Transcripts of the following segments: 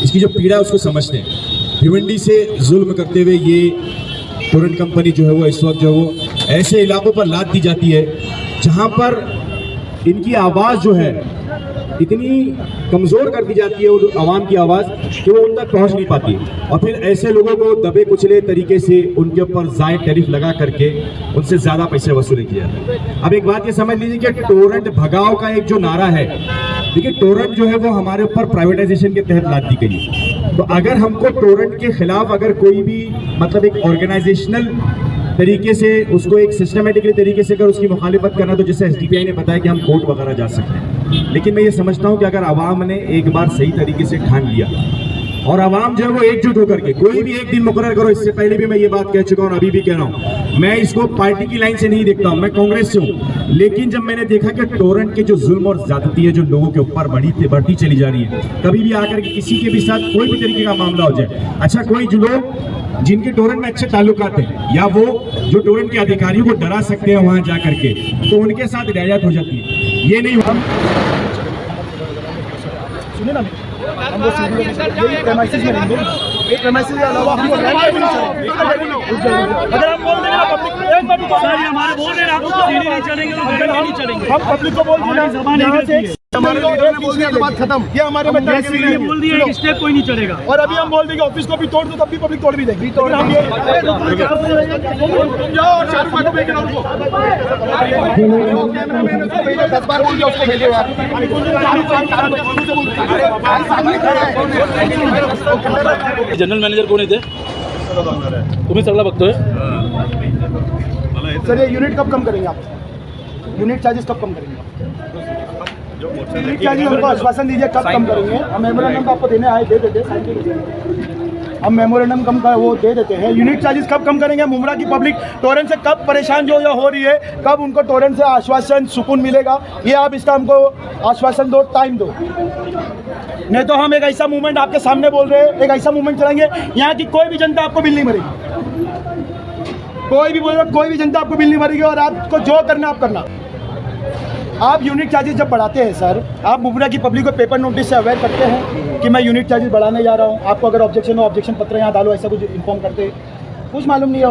इसकी जो पीड़ा है उसको समझते हैं। भिवंडी से जुल्म करते हुए ये टोरेंट कंपनी जो है वो इस वक्त जो है वो ऐसे इलाकों पर लाद दी जाती है जहां पर इनकी आवाज़ जो है इतनी कमज़ोर कर दी जाती है, वो आवाम की आवाज़, कि वो उन तक पहुंच नहीं पाती। और फिर ऐसे लोगों को दबे कुचले तरीके से उनके ऊपर ज़ायद टैरिफ लगा करके उनसे ज़्यादा पैसे वसूल किया जाता है। अब एक बात ये समझ लीजिए कि टोरेंट भगाओ का एक जो नारा है, देखिए टोरेंट जो है वो हमारे ऊपर प्राइवेटाइजेशन के तहत लाद दी गई है। तो अगर हमको टोरेंट के खिलाफ अगर कोई भी मतलब एक ऑर्गेनाइजेशनल तरीके से उसको एक सिस्टमेटिकली तरीके से अगर उसकी मुखालिफत करना, तो जैसे SDPI ने बताया कि हम कोर्ट वगैरह जा सकते हैं। लेकिन मैं ये समझता हूँ कि अगर आवाम ने एक बार सही तरीके से ठान लिया और आवाम जो है वो एकजुट होकर के कोई भी एक दिन मुकर्रर करो, इससे पहले भी मैं ये बात कह चुका हूँ, अभी भी कह रहा हूँ, मैं इसको पार्टी की लाइन से नहीं देखता हूँ, मैं कांग्रेस से हूँ। लेकिन जब मैंने देखा कि टोरेंट के जो जुल्म और ज्यादती है जो लोगों के ऊपर बढ़ती चली जा रही है, कभी भी आकर के किसी के भी साथ कोई भी तरीके का मामला हो जाए, अच्छा कोई जो लोग जिनके टोरेंट में अच्छे ताल्लुकात हैं या वो जो टोरेंट के अधिकारियों को डरा सकते हैं वहां जा करके, तो उनके साथ हिदायत हो जाती है। ये नहीं हम सुने ना, हम वो यही प्रेमाइसिस में रहेंगे, एक प्रेमाइसिस के अलावा हम अगर हम बोल देंगे ना पब्लिक एक बार तो सर हमारे बोल रहे हैं आप तो सीढ़ी नहीं चढ़ेंगे तो नहीं चढ़ेंगे, हम पब्लिक को बोल देंगे जबान नहीं हमारे बोल दिया तो बात खत्म, ये हमारे में बोल दिया स्टेप कोई नहीं चढ़ेगा। और अभी हम बोल देंगे ऑफिस को भी तोड़ दो, तब भी पब्लिक तोड़ भी देगी। तोड़ हम ये तुम जाओ और 4-5 रुपए के उनको 10 बार बोल दिया उसको भेजो यार। जनरल मॅनेजर कोण येते तुम्ही सगळं बघतोय सर। ये यूनिट कब कम करेंगे आप? यूनिट चार्जेस कब कम करेंगे? यूनिट चार्जेस हमको आश्वासन दीजिए कब कम करेंगे। हम मेमोरेंडम का आपको देने आए, दे देते हैं, हम मेमोरेंडम कम का वो दे देते हैं। यूनिट चार्जेस कब कम करेंगे? मुमरा की पब्लिक टोरेंट से कब परेशान जो हो रही है, कब उनको टोरेंट से आश्वासन सुकून मिलेगा, ये आप इसका हमको आश्वासन दो, टाइम दो। नहीं तो हम एक ऐसा मूवमेंट आपके सामने बोल रहे हैं, एक ऐसा मूवमेंट चलाएंगे यहाँ की कोई भी जनता आपको बिल नहीं मरेगी, कोई भी बोलेगा कोई भी जनता आपको बिल नहीं मरेगी। और आपको जो करना आप करना। आप यूनिट चार्जेस जब बढ़ाते हैं सर, आप मुमरा की पब्लिक को पेपर नोटिस से अवेयर करते हैं कि मैं यूनिट चार्जेस बढ़ाने जा रहा हूँ, आपको अगर ऑब्जेक्शन हो ऑब्जेक्शन पत्र यहाँ डालो, ऐसा कुछ इन्फॉर्म करते हैं? कुछ मालूम नहीं है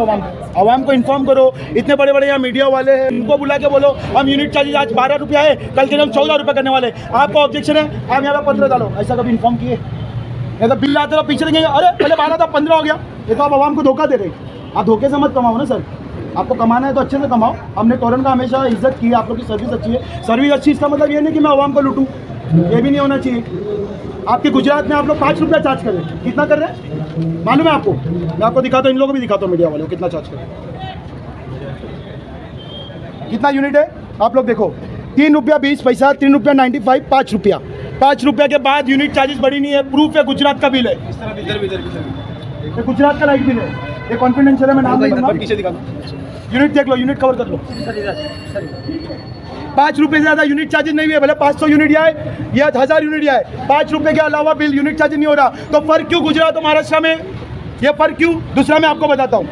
आवाम को इन्फॉर्म करो। इतने बड़े बड़े यहाँ मीडिया वाले हैं, उनको बुला के बोलो हम यूनिट चार्जेस आज 12 रुपया है, कल के हम 14 रुपये करने वाले, आपको ऑब्जेक्शन है, आप यहाँ पर पत्र डालो, ऐसा कभी इन्फॉर्म किए? या तो बिल लाते रहो पीछे रहेंगे, अरे पहले 12 था 15 हो गया। ये तो आप आवाम को धोखा दे रहे हैं। आप धोखे से मत कमाओ ना सर, आपको कमाना है तो अच्छे से कमाओ। हमने टोरेंट का हमेशा इज्जत की है, आप लोग की सर्विस अच्छी है। सर्विस अच्छी इसका मतलब ये नहीं कि मैं आवाम को लूटूं, ये भी नहीं होना चाहिए। आपके गुजरात में आप लोग 5 रुपया चार्ज कर रहे हैं, कितना कर रहे हैं मालूम है आपको? मैं आपको दिखाता हूँ, इन लोगों को भी दिखाता हूँ, मीडिया वालों को कितना चार्ज कर रहे हैं। कितना यूनिट है आप लोग देखो, 3 रुपया 20 पैसा, 3 रुपया 95, 5 रुपया। 5 रुपया के बाद यूनिट चार्जेस बढ़ी नहीं है, प्रूफ है गुजरात का बिल है, ये गुजरात का लाइट बिल है, ये कॉन्फिडेंशियल है, मैं नाम नहीं बताऊंगा। यूनिट देख लो, यूनिट कवर कर लो। 5 रुपये से ज़्यादा यूनिट चार्जेस नहीं है, भले 500 यूनिट आए या 1000 यूनिट आए, 5 रुपये के अलावा बिल यूनिट चार्जेस नहीं हो रहा। तो फर्क क्यों गुजरात और महाराष्ट्र में, ये फर्क क्यों? दूसरा मैं आपको बताता हूँ,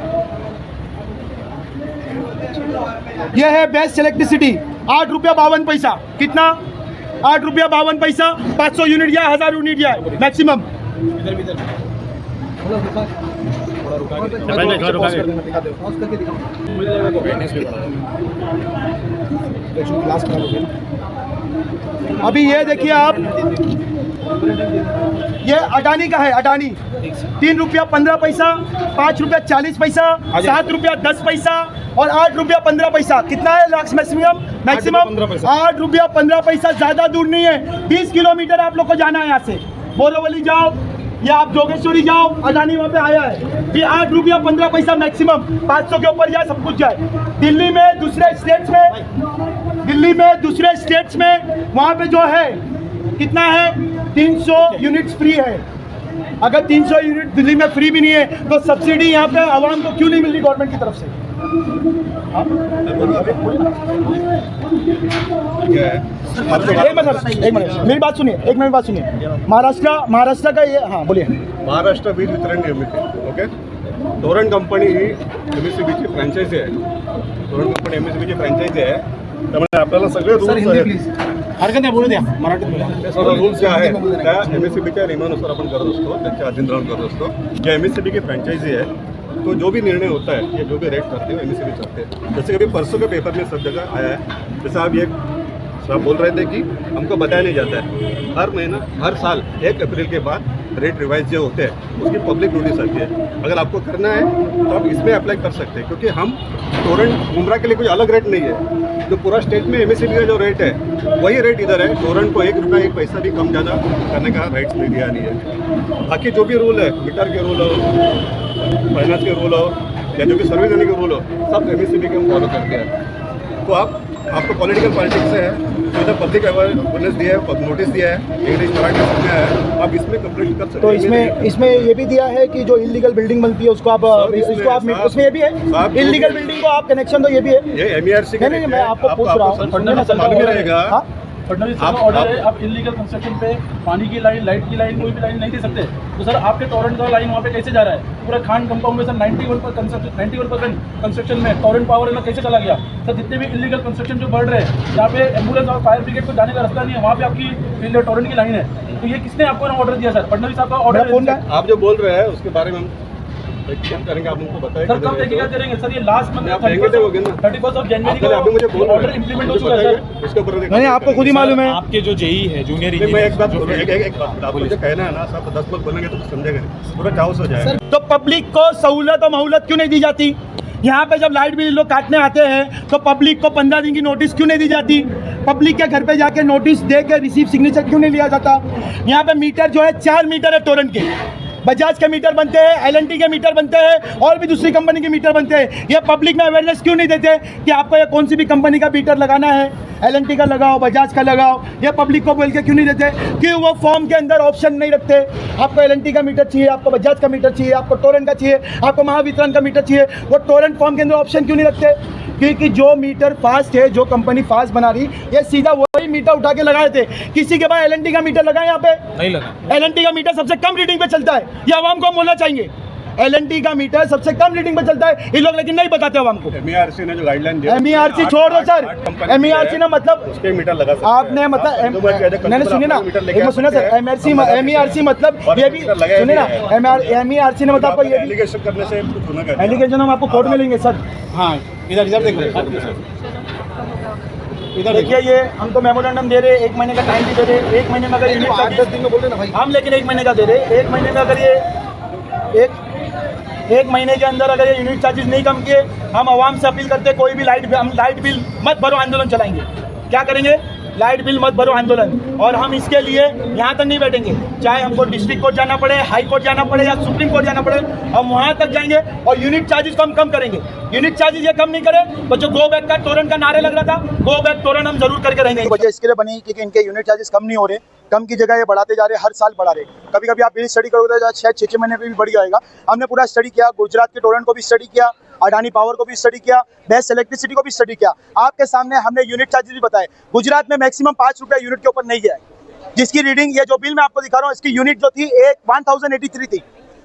यह है बेस्ट इलेक्ट्रिसिटी, 8 रुपया 52 पैसा। कितना? 8 रुपया 52 पैसा, 500 यूनिट या 1000 यूनिट या मैक्सिमम। अभी ये देखिए आप, ये अडानी का है, अडानी 3 रुपया 15 पैसा, 5 रुपया 40 पैसा, 7 रुपया 10 पैसा और 8 रुपया 15 पैसा। कितना है लास्ट मैक्सिमम 8 रुपया 15 पैसा। ज़्यादा दूर नहीं है, 20 किलोमीटर आप लोग को जाना है यहाँ से। बोरोवली जाओ या आप जोगेश्वरी जाओ, अडानी वहाँ पे आया है कि 8 रुपया 15 पैसा मैक्सिमम, 500 के ऊपर जाए सब कुछ जाए। दिल्ली में दूसरे स्टेट्स में वहाँ पे जो है कितना है, 300 यूनिट्स फ्री है। अगर 300 यूनिट दिल्ली में फ्री भी नहीं है तो सब्सिडी यहाँ पे आवाम को क्यों नहीं मिल रही गवर्नमेंट की तरफ से? एक मिनट मेरी बात सुनिए, एक मिनट बात सुनिए। महाराष्ट्र का ये, हाँ बोलिए। महाराष्ट्र वीज वितरण निर्मिती, ओके। तोरण कंपनी ही MSCBची फ्रँचायझी आहे. तोरण कंपनी MSCBची फ्रँचायझी आहे. त्यामुळे आपल्याला सगळे रूल्स आहेत. हरकत नाही, बोलू द्या मराठीत बोला. ते सर्व रूल्स जे आहेत त्या MSCBच्या नियमानुसार आपण करत असतो, त्यांच्या अधीन राहून करत असतो. जे MSCB की फ्रँचाइजी है तो जो भी निर्णय होता है, ये जो भी रेट करते हैं MSCB करते हैं. जैसे कभी परसों के पेपर में सब जगह आया है, जैसे आप ये आप बोल रहे थे कि हमको बताया नहीं जाता है. हर महीना हर साल 1 अप्रैल के बाद रेट रिवाइज जो होते हैं उसकी पब्लिक नोटिस आती है. अगर आपको करना है तो आप इसमें अप्लाई कर सकते हैं, क्योंकि हम तोरण मुमरा के लिए कोई अलग रेट नहीं है. जो पूरा स्टेट में MSCB का जो रेट है वही रेट इधर है. तोरण को 1 रुपया 1 पैसा भी कम ज़्यादा करने का राइट्स नहीं दिया नहीं है. बाकी जो भी रूल है, मीटर के रूल हो, फाइनेंस के रूल हो या जो भी सर्विस देने के रूल हो, सब MSCB के हम फॉलो करते हैं. तो आपको पॉलिटिकल पॉलिटिक्स से है तो इधर पब्लिक अवेयरनेस दिया है, नोटिस दिया है, इंग्लिश मराठी में है, आप इसमें कंप्लेंट कर सकते तो हैं. इसमें ये भी दिया है कि जो इलीगल बिल्डिंग बनती है उसको आप उसमें ये भी है, इलीगल बिल्डिंग को आप कनेक्शन दो, ये भी है. ये MERC का नहीं, मैं आपको पूछ रहा हूँ. मालूम ही रहेगा. फडणवीस का ऑर्डर है, आप इलीगल कंस्ट्रक्शन पे पानी की लाइन, लाइट की लाइन, कोई भी लाइन नहीं दे सकते. तो सर आपके टोरेंट का लाइन वहाँ पे कैसे जा रहा है? पूरा खान कंपाउंड में सर 91% कंस्ट्रक्शन में टोरेंट पावर में कैसे चला गया? सर जितने भी इलीगल कंस्ट्रक्शन जो बढ़ रहे हैं, जहाँ पे एम्बुलेंस और फायर ब्रिगेड को जाने का रास्ता नहीं है, वहाँ पे आपकी टोरेंट की लाइन है. तो ये किसने आपको ऑर्डर दिया सर? फडणवीस साहब का ऑर्डर. आप जो बोल रहे हैं उसके बारे में हम करेंगे, आप उनको बताएं. सर कब तहकीकात करेंगे सर? ये लास्ट मंथ आप देंगे तो होगे ना. 31 जनवरी को अभी मुझे बोल ऑर्डर इंप्लीमेंट हो चुका है सर. इसके ऊपर नहीं, आपको खुद ही मालूम है. आपके जो जेई है जूनियर मैं एक बात एक बात आपको जो कहना है ना, सब 10 लोग बोलेंगे तो कुछ समझेगा नहीं, पूरा चाउस हो जाएगा. तो पब्लिक को सहूलत और महूलत क्यों नहीं दी जाती? यहाँ पे जब लाइट बिल लोग काटने आते हैं तो पब्लिक को 15 दिन की नोटिस क्यों नहीं दी जाती? पब्लिक के घर पे जाके नोटिस दे के रिसीव सिग्नेचर क्यों नहीं लिया जाता? यहाँ पे मीटर जो है 4 मीटर है टोरेंट के. बजाज के मीटर बनते हैं, L&T के मीटर बनते हैं और भी दूसरी कंपनी के मीटर बनते हैं. ये पब्लिक में अवेयरनेस क्यों नहीं देते कि आपको ये कौन सी भी कंपनी का मीटर लगाना है? L&T का लगाओ, बजाज का लगाओ. ये पब्लिक को बोल के क्यों नहीं देते कि वो फॉर्म के अंदर ऑप्शन नहीं रखते? आपको L&T का मीटर चाहिए, आपको बजाज का मीटर चाहिए, आपको टोरेंट का चाहिए, आपको महावितरण का मीटर चाहिए. वो टोरेंट फॉर्म के अंदर ऑप्शन क्यों नहीं रखते? क्योंकि जो मीटर फास्ट है, जो कंपनी फास्ट बना रही, ये सीधा वही मीटर उठा के लगाए थे. किसी के पास L&T का मीटर लगा यहाँ पे नहीं लगा. L&T का मीटर सबसे कम रीडिंग पे चलता है, ये आवाम को बोलना चाहिए. L&T का मीटर सबसे कम रीडिंग पे चलता है, ये लोग लेकिन नहीं बताते आवाम को. MERC ने जो गाइडलाइन दिया, MERC छोड़ दो सर. MERC ने मतलब उसके मीटर लगा सकते आपने मतलब मैंने सुनिए ना, एक बार सुनिए सर. MERC मतलब ये भी सुनिए ना, MERC ने मतलब आपको ये भी एलिगेशन करने से कुछ होना क्या? एलिगेशन हम आपको कोर्ट में लेंगे सर. हाँ इधर देख रहे इधर देखिए, ये हम तो मेमोरेंडम दे रहे हैं, 1 महीने का टाइम भी दे रहे हैं. 1 महीने में अगर यूनिट 10 दिन में बोल रहे ना भाई हम, लेकिन 1 महीने का दे रहे हैं. 1 महीने में अगर ये एक महीने के अंदर अगर ये यूनिट चार्जेस नहीं कम किए, हम आवाम से अपील करते हैं कोई भी हम लाइट बिल मत भरो आंदोलन चलाएंगे. क्या करेंगे? लाइट बिल मत भरो आंदोलन. और हम इसके लिए यहाँ तक नहीं बैठेंगे, चाहे हमको डिस्ट्रिक्ट कोर्ट जाना पड़े, हाई कोर्ट जाना पड़े या सुप्रीम कोर्ट जाना पड़े, हम वहाँ तक जाएंगे और यूनिट चार्जेस को हम कम करेंगे. यूनिट चार्जेस ये कम नहीं करें तो जो गो बैक का टोरेंट का नारे लग रहा था, गो बैक टोरेंट हम जरूर करके रहेंगे. वजह इसके लिए बनी क्योंकि इनके यूनिट चार्जेस कम नहीं हो रहे, कम की जगह ये बढ़ाते जा रहे, हर साल बढ़ा रहे. कभी कभी आप बिल स्टडी करोगे तो शायद 6 महीने में भी बढ़ जाएगा. हमने पूरा स्टडी किया, गुजरात के टोरेंट को भी स्टडी किया, अडानी पावर को भी स्टडी किया, बेस्ट इलेक्ट्रिसिटी को भी स्टडी किया. आपके सामने हमने यूनिट चार्जेस भी बताए. गुजरात में मैक्सिमम 5 रुपया यूनिट के ऊपर नहीं गया है, जिसकी रीडिंग ये जो बिल मैं आपको दिखा रहा हूँ, इसकी यूनिट जो थी 1083 थी,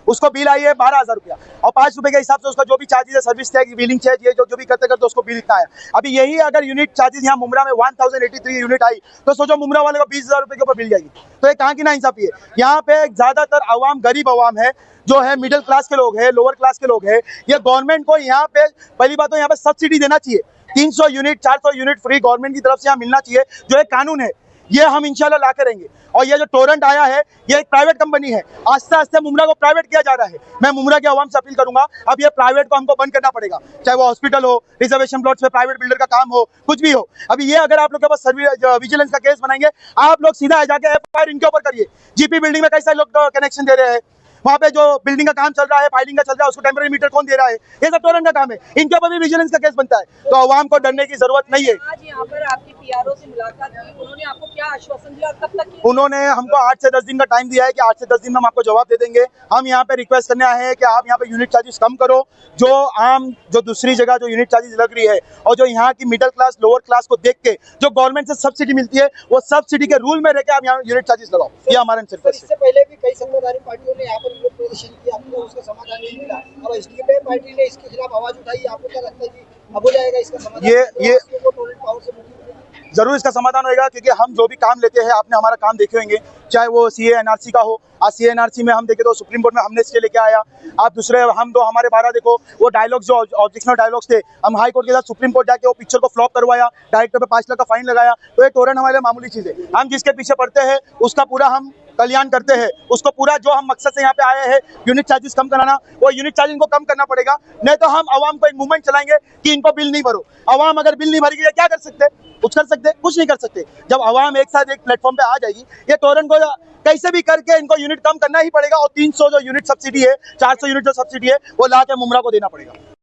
उसको बिल आई है 12,000 रुपया. और 5 रुपये के हिसाब से उसका जो भी चार्जेस है, सर्विस टैक्स, बिलिंग चार्ज, ये जो भी करते करते उसको बिल इतना है. अभी यही अगर यूनिट चार्जेस यहाँ मुमरा में 1083 यूनिट आई तो सोचो मुमरा वाले को 20,000 रुपये के ऊपर बिल जाएगी. तो ये कहाँ की नाइंसाफी है? यहाँ पे ज्यादातर आवाम गरीब आवाम है, जो है मिडिल क्लास के लोग हैं, लोअर क्लास के लोग हैं. ये गवर्नमेंट को यहाँ पे पहली बात तो यहाँ पे सब्सिडी देना चाहिए. 300 यूनिट 400 यूनिट फ्री गवर्नमेंट की तरफ से यहाँ मिलना चाहिए, जो एक कानून है. ये हम इंशाल्लाह ला के रहेंगे. और ये जो टोरेंट आया है, ये एक प्राइवेट कंपनी है. आस्ते आस्ते मुमरा को प्राइवेट किया जा रहा है. मैं मुमरा के आवाम से अपील करूंगा, अब ये प्राइवेट को हमको बंद करना पड़ेगा, चाहे वो हॉस्पिटल हो, रिजर्वेशन प्लॉट्स पे प्राइवेट बिल्डर का काम हो, कुछ भी हो. अभी ये अगर आप लोग के पास विजिलेंस का केस बनाएंगे, आप लोग सीधा जाके FIR इनके ऊपर करिए. GP बिल्डिंग में कैसे लोग कनेक्शन दे रहे हैं, वहाँ पे जो बिल्डिंग का काम चल रहा है, फाइलिंग का चल रहा है, उसको टेम्पररी मीटर कौन दे रहा है, ये सब टोरेंट का काम है। इनके ऊपर भी विजिलेंस का केस बनता है, तो आवाम को डरने की जरूरत नहीं है। आज यहाँ पर आपकी पीआरओ से मुलाकात की, उन्होंने आपको क्या आश्वासन दिया और कब तक की? उन्होंने हमको 8 से 10 दिन का टाइम दिया है कि 8 से 10 दिन में हम आपको जवाब दे देंगे। हम यहाँ पे रिक्वेस्ट करने आए हैं कि आप यहाँ पे यूनिट चार्जेस कम करो, जो दूसरी जगह जो यूनिट चार्जेस लग रही है, और जो यहाँ की मिडिल क्लास लोअर क्लास को देख के जो गवर्नमेंट से सब्सिडी मिलती है, वो सब्सिडी के रूल में रह के आप यहाँ यूनिट चार्जेस लगाओ। ये हमारा सर, इससे पहले भी कई सत्ताधारी पार्टियों ने यहाँ पर विरोध प्रदर्शन किया, आपको उसका समाधान नहीं मिला। अब एसडीपी पार्टी ने इसके खिलाफ आवाज उठाई, आपको क्या लगता है कि अब हो जाएगा इसका समाधान? ये टोरेंट पावर से जरूर इसका समाधान होगा, क्योंकि हम जो भी काम लेते हैं, आपने हमारा काम देखे होंगे, चाहे वो सीए एनआरसी का हो। आज सीए एनआरसी में हम देखे तो सुप्रीम कोर्ट में हमने स्टे लेके आया। आप दूसरे हम दो हमारे 12 देखो, वो डायलॉग्स जो ऑब्जेक्शनल डायलॉग्स थे, हम हाई कोर्ट के साथ सुप्रीम कोर्ट जाके वो पिक्चर को फ्लॉप करवाया, डायरेक्टर पे 5 लाख का फाइन लगाया। तो ये टोरेंट हमारे लिए मामूली चीज़ है। हम जिसके पीछे पड़ते हैं उसका पूरा हम कल्याण करते हैं, उसको पूरा जो हम मकसद से यहाँ पे आए हैं यूनिट चार्जेस कम कराना, वो यूनिट चार्ज इनको कम करना पड़ेगा। नहीं तो हम आवाम को एक मूवमेंट चलाएंगे कि इनको बिल नहीं भरो। आवाम अगर बिल नहीं भरेगी क्या कर सकते? कुछ कर सकते? कुछ नहीं कर सकते। जब आवाम एक साथ एक प्लेटफॉर्म पे आ जाएगी, ये टोरेंट को कैसे भी करके इनको यूनिट कम करना ही पड़ेगा, और 300 जो यूनिट सब्सिडी है, 400 यूनिट जो सब्सिडी है, वो ला के मुमरा को देना पड़ेगा।